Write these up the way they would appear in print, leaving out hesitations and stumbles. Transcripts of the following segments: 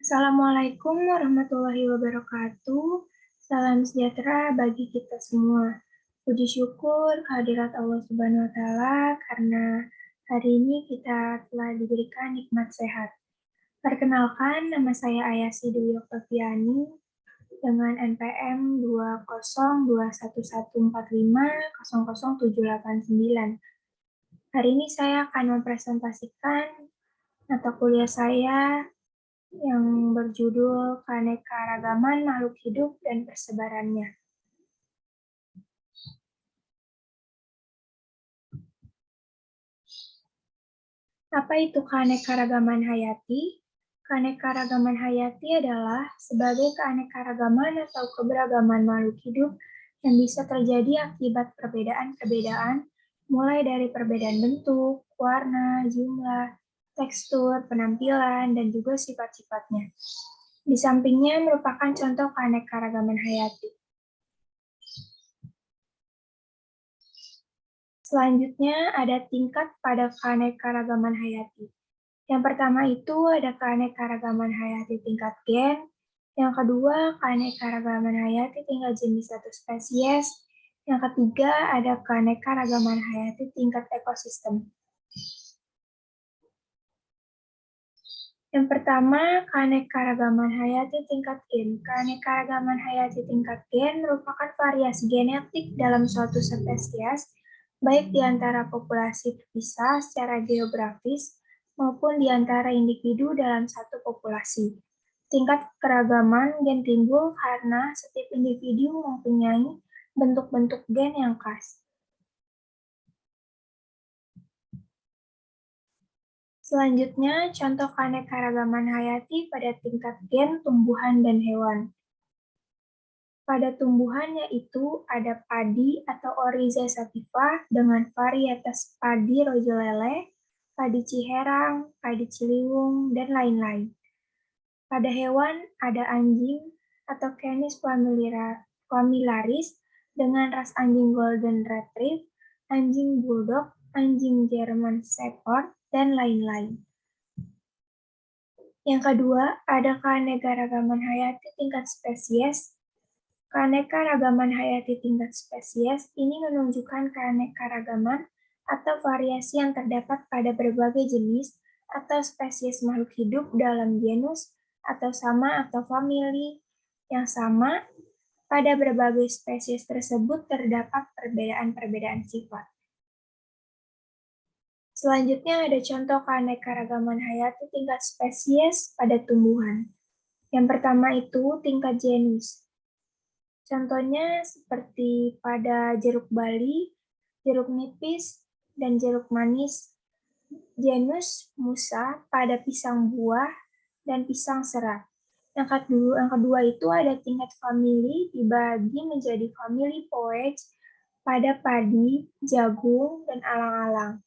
Assalamualaikum warahmatullahi wabarakatuh. Salam sejahtera bagi kita semua. Puji syukur kehadirat Allah Subhanahu wa Ta'ala karena hari ini kita telah diberikan nikmat sehat. Perkenalkan, nama saya Ayasi Dwi Oktaviani dengan NPM 2021145000789. Hari ini saya akan mempresentasikan mata kuliah saya yang berjudul Keanekaragaman Makhluk Hidup dan Persebarannya. Apa itu keanekaragaman hayati? Keanekaragaman hayati adalah sebagai keanekaragaman atau keberagaman makhluk hidup yang bisa terjadi akibat perbedaan-perbedaan, mulai dari perbedaan bentuk, warna, jumlah, tekstur, penampilan, dan juga sifat-sifatnya. Di sampingnya merupakan contoh keanekaragaman hayati. Selanjutnya ada tingkat pada keanekaragaman hayati. Yang pertama itu ada keanekaragaman hayati tingkat gen. Yang kedua, keanekaragaman hayati tingkat jenis atau spesies. Yang ketiga, ada keanekaragaman hayati tingkat ekosistem. Yang pertama, keanekaragaman hayati tingkat gen. Keanekaragaman hayati tingkat gen merupakan variasi genetik dalam suatu spesies, baik di antara populasi terpisah secara geografis maupun di antara individu dalam satu populasi. Tingkat keragaman gen timbul karena setiap individu mempunyai bentuk-bentuk gen yang khas. Selanjutnya, contoh keanekaragaman hayati pada tingkat gen tumbuhan dan hewan. Pada tumbuhan yaitu ada padi atau Oryza sativa dengan varietas padi rojelele, padi ciherang, padi ciliwung, dan lain-lain. Pada hewan ada anjing atau Canis famillaris dengan ras anjing Golden Retriever, anjing Bulldog, anjing German Shepherd, dan lain-lain. Yang kedua, ada keanekaragaman hayati tingkat spesies. Keanekaragaman hayati tingkat spesies ini menunjukkan keanekaragaman atau variasi yang terdapat pada berbagai jenis atau spesies makhluk hidup dalam genus atau sama atau famili yang sama. Pada berbagai spesies tersebut terdapat perbedaan-perbedaan sifat. Selanjutnya ada contoh keanekaragaman hayati tingkat spesies pada tumbuhan. Yang pertama itu tingkat genus. Contohnya seperti pada jeruk bali, jeruk nipis, dan jeruk manis. Genus Musa pada pisang buah dan pisang serat. Yang kedua itu ada tingkat famili dibagi menjadi famili Poaceae pada padi, jagung, dan alang-alang.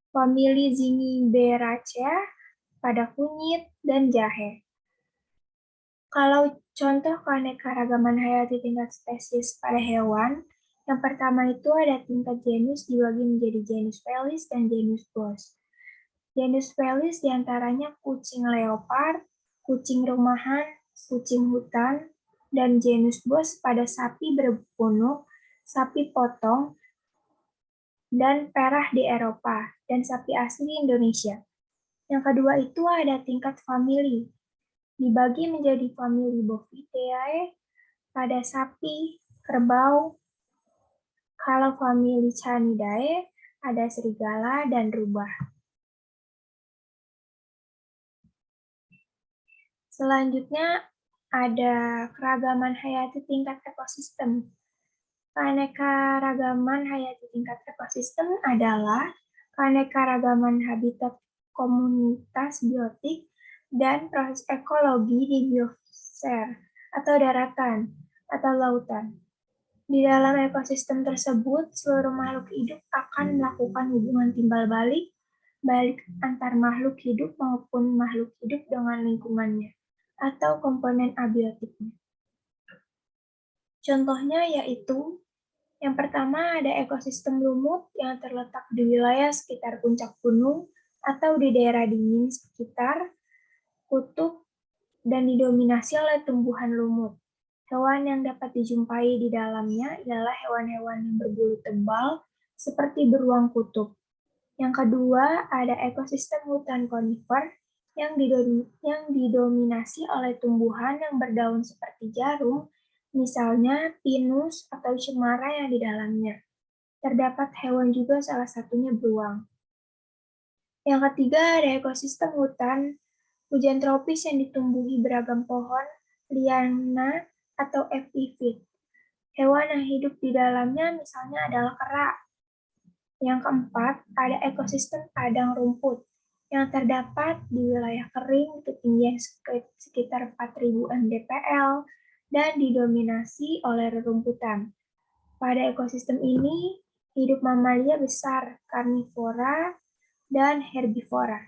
Famili Zingiberacea pada kunyit dan jahe. Kalau contoh keanekaragaman hayati tingkat spesies pada hewan, yang pertama itu ada tingkat genus dibagi menjadi genus Felis dan genus Bos. Genus Felis diantaranya kucing leopard, kucing rumahan, kucing hutan, dan genus Bos pada sapi berpunuk, sapi potong, dan perah di Eropa, dan sapi asli Indonesia. Yang kedua itu ada tingkat famili, dibagi menjadi famili Bovidae pada sapi, kerbau. Kalau famili Canidae ada serigala dan rubah. Selanjutnya ada keragaman hayati tingkat ekosistem. Keanekaragaman hayati tingkat ekosistem adalah keanekaragaman habitat komunitas biotik dan proses ekologi di biosfer atau daratan atau lautan. Di dalam ekosistem tersebut, seluruh makhluk hidup akan melakukan hubungan timbal balik antar makhluk hidup maupun makhluk hidup dengan lingkungannya atau komponen abiotiknya. Contohnya yaitu yang pertama ada ekosistem lumut yang terletak di wilayah sekitar puncak gunung atau di daerah dingin sekitar kutub dan didominasi oleh tumbuhan lumut. Hewan yang dapat dijumpai di dalamnya ialah hewan-hewan yang berbulu tebal seperti beruang kutub. Yang kedua, ada ekosistem hutan konifer yang didominasi oleh tumbuhan yang berdaun seperti jarum, misalnya pinus atau cemara yang di dalamnya. Terdapat hewan juga, salah satunya beruang. Yang ketiga, ada ekosistem hujan tropis yang ditumbuhi beragam pohon, liana, atau epifit. Hewan yang hidup di dalamnya misalnya adalah kera. Yang keempat, ada ekosistem padang rumput yang terdapat di wilayah kering ketinggian sekitar 4.000 mdpl dan didominasi oleh rerumputan. Pada ekosistem ini, hidup mamalia besar, karnivora, dan herbivora.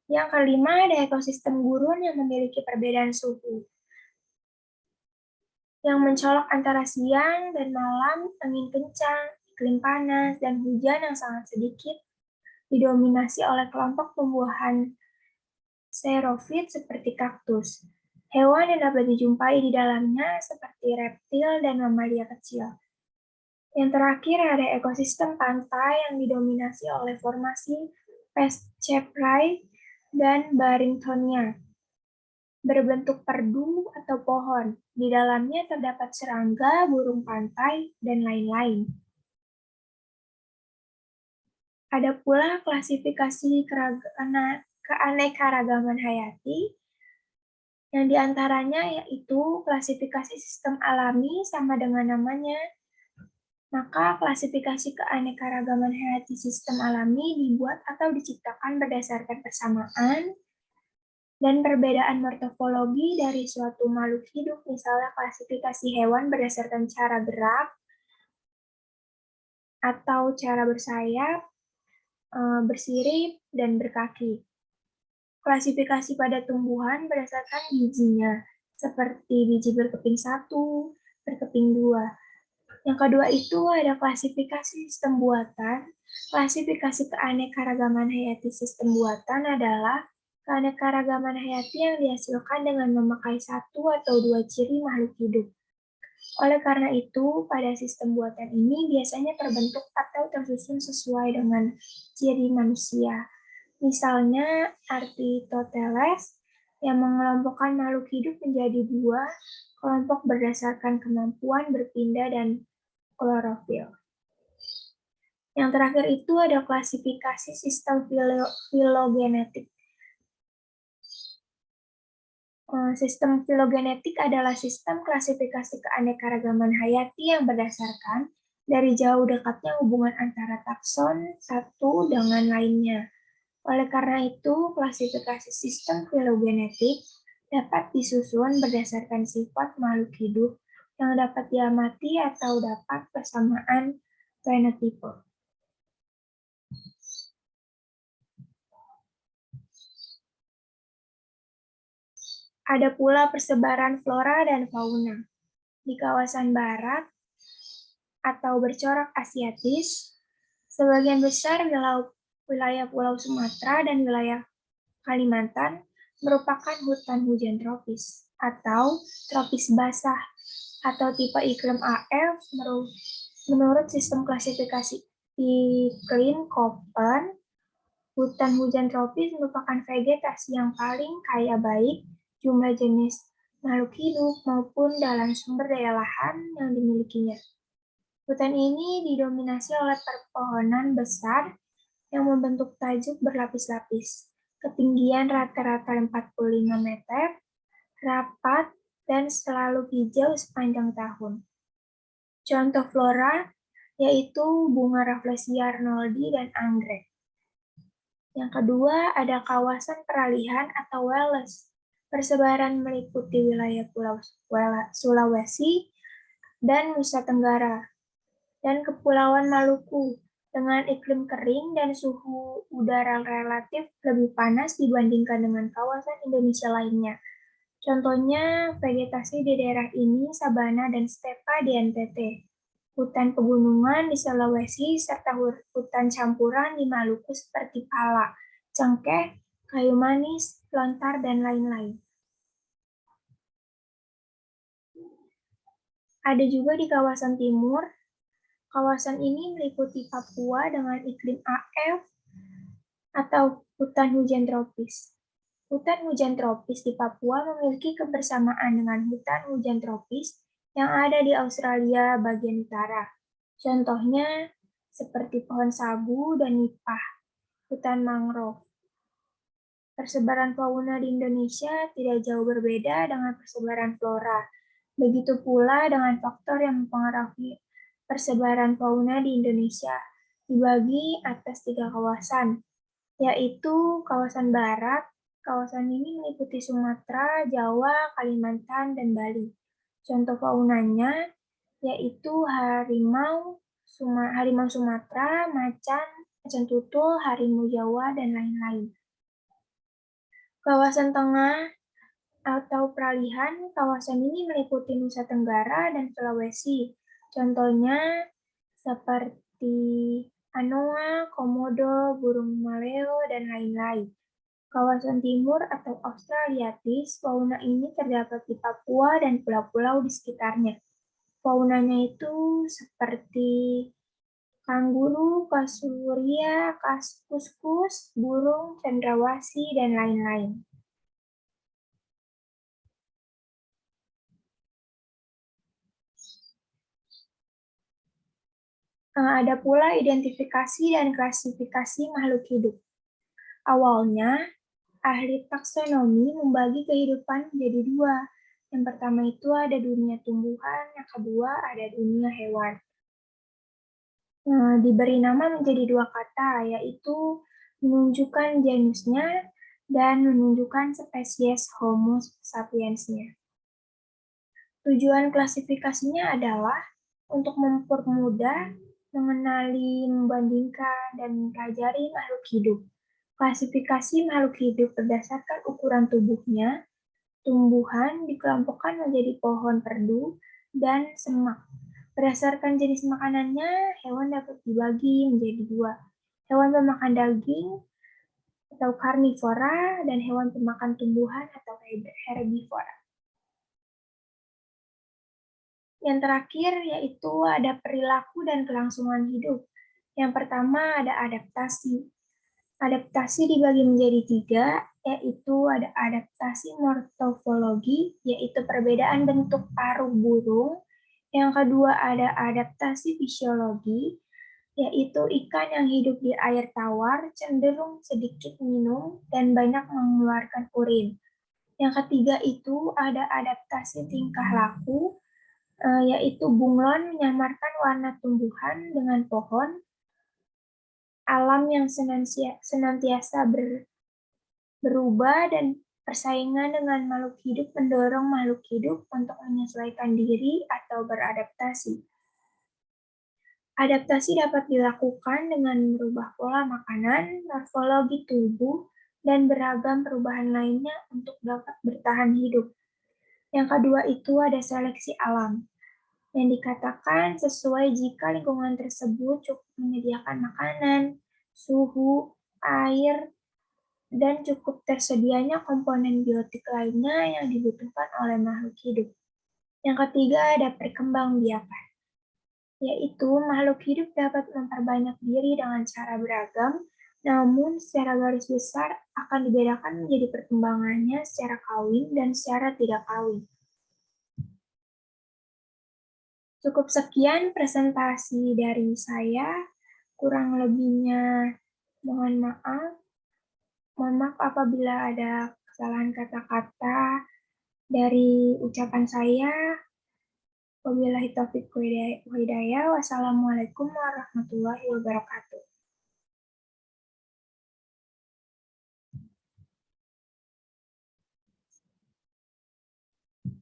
Yang kelima, ada ekosistem gurun yang memiliki perbedaan suhu, yang mencolok antara siang dan malam, angin kencang, iklim panas, dan hujan yang sangat sedikit, didominasi oleh kelompok tumbuhan xerofit seperti kaktus. Hewan yang dapat dijumpai di dalamnya seperti reptil dan mamalia kecil. Yang terakhir ada ekosistem pantai yang didominasi oleh formasi Pescephrai dan Barringtonia, berbentuk perdu atau pohon. Di dalamnya terdapat serangga, burung pantai, dan lain-lain. Ada pula klasifikasi keanekaragaman hayati, yang diantaranya yaitu klasifikasi sistem alami sama dengan namanya. Maka klasifikasi keanekaragaman hayati sistem alami dibuat atau diciptakan berdasarkan persamaan dan perbedaan morfologi dari suatu makhluk hidup, misalnya klasifikasi hewan berdasarkan cara gerak atau cara bersayap, bersirip, dan berkaki. Klasifikasi pada tumbuhan berdasarkan bijinya, seperti biji berkeping 1, berkeping 2. Yang kedua itu ada klasifikasi sistem buatan. Klasifikasi keanekaragaman hayati sistem buatan adalah keanekaragaman hayati yang dihasilkan dengan memakai satu atau dua ciri makhluk hidup. Oleh karena itu, pada sistem buatan ini biasanya terbentuk atau tersusun sesuai dengan ciri manusia. Misalnya Archaeopteryx yang mengelompokkan makhluk hidup menjadi dua kelompok berdasarkan kemampuan berpindah dan klorofil. Yang terakhir itu ada klasifikasi sistem filogenetik. Sistem filogenetik adalah sistem klasifikasi keanekaragaman hayati yang berdasarkan dari jauh dekatnya hubungan antara takson satu dengan lainnya. Oleh karena itu, klasifikasi sistem filogenetik dapat disusun berdasarkan sifat makhluk hidup yang dapat diamati atau dapat persamaan fenotipe. Ada pula persebaran flora dan fauna. Di kawasan barat atau bercorak Asiatis, sebagian besar wilayah Pulau Sumatera dan wilayah Kalimantan merupakan hutan hujan tropis atau tropis basah atau tipe iklim AF menurut sistem klasifikasi iklim Köppen. Hutan hujan tropis merupakan vegetasi yang paling kaya baik jumlah jenis makhluk hidup maupun dalam sumber daya lahan yang dimilikinya. Hutan ini didominasi oleh perpohonan besar yang membentuk tajuk berlapis-lapis, ketinggian rata-rata 45 meter, rapat, dan selalu hijau sepanjang tahun. Contoh flora yaitu bunga Rafflesia arnoldi dan anggrek. Yang kedua ada kawasan peralihan atau Welles. Persebaran meliputi wilayah Pulau Sulawesi dan Nusa Tenggara, dan Kepulauan Maluku dengan iklim kering dan suhu udara relatif lebih panas dibandingkan dengan kawasan Indonesia lainnya. Contohnya vegetasi di daerah ini sabana dan stepa di NTT, hutan pegunungan di Sulawesi, serta hutan campuran di Maluku seperti pala, cengkeh, kayu manis, lontar, dan lain-lain. Ada juga di kawasan timur. Kawasan ini meliputi Papua dengan iklim AF atau hutan hujan tropis. Hutan hujan tropis di Papua memiliki kebersamaan dengan hutan hujan tropis yang ada di Australia bagian utara. Contohnya seperti pohon sagu dan nipah, hutan mangrove. Persebaran fauna di Indonesia tidak jauh berbeda dengan persebaran flora. Begitu pula dengan faktor yang mempengaruhi persebaran fauna di Indonesia, dibagi atas 3 kawasan, yaitu kawasan barat. Kawasan ini meliputi Sumatera, Jawa, Kalimantan, dan Bali. Contoh faunanya yaitu harimau Sumatera, macan tutul, harimau Jawa, dan lain-lain. Kawasan tengah atau peralihan, kawasan ini meliputi Nusa Tenggara dan Sulawesi. Contohnya seperti anoa, komodo, burung maleo, dan lain-lain. Kawasan timur atau Australiatis, fauna ini terdapat di Papua dan pulau-pulau di sekitarnya. Faunanya itu seperti kanguru, kasuria, kuskus, burung, cendrawasih, dan lain-lain. Ada pula identifikasi dan klasifikasi makhluk hidup. Awalnya, ahli taksonomi membagi kehidupan menjadi 2. Yang pertama itu ada dunia tumbuhan, yang kedua ada dunia hewan. Diberi nama menjadi 2 kata, yaitu menunjukkan genusnya dan menunjukkan spesies Homo sapiensnya. Tujuan klasifikasinya adalah untuk mempermudah mengenali, membandingkan, dan mempelajari makhluk hidup. Klasifikasi makhluk hidup berdasarkan ukuran tubuhnya, tumbuhan dikelompokkan menjadi pohon perdu dan semak. Berdasarkan jenis makanannya, hewan dapat dibagi menjadi 2. Hewan pemakan daging atau karnivora dan hewan pemakan tumbuhan atau herbivora. Yang terakhir yaitu ada perilaku dan kelangsungan hidup. Yang pertama ada adaptasi. Adaptasi dibagi menjadi 3, yaitu ada adaptasi morfologi, yaitu perbedaan bentuk paruh burung. Yang kedua ada adaptasi fisiologi, yaitu ikan yang hidup di air tawar cenderung sedikit minum dan banyak mengeluarkan urin. Yang ketiga itu ada adaptasi tingkah laku, yaitu bunglon menyamarkan warna tumbuhan dengan pohon. Alam yang senantiasa berubah dan persaingan dengan makhluk hidup mendorong makhluk hidup untuk menyesuaikan diri atau beradaptasi. Adaptasi dapat dilakukan dengan merubah pola makanan, morfologi tubuh, dan beragam perubahan lainnya untuk dapat bertahan hidup. Yang kedua itu ada seleksi alam, yang dikatakan sesuai jika lingkungan tersebut cukup menyediakan makanan, suhu, air, dan cukup tersedianya komponen biotik lainnya yang dibutuhkan oleh makhluk hidup. Yang ketiga ada perkembangbiakan, yaitu makhluk hidup dapat memperbanyak diri dengan cara beragam, namun secara garis besar akan dibedakan menjadi perkembangannya secara kawin dan secara tidak kawin. Cukup sekian presentasi dari saya, kurang lebihnya mohon maaf. Mohon maaf apabila ada kesalahan kata-kata dari ucapan saya. Wabillahi taufiq wa hidayah. Wassalamualaikum warahmatullahi wabarakatuh.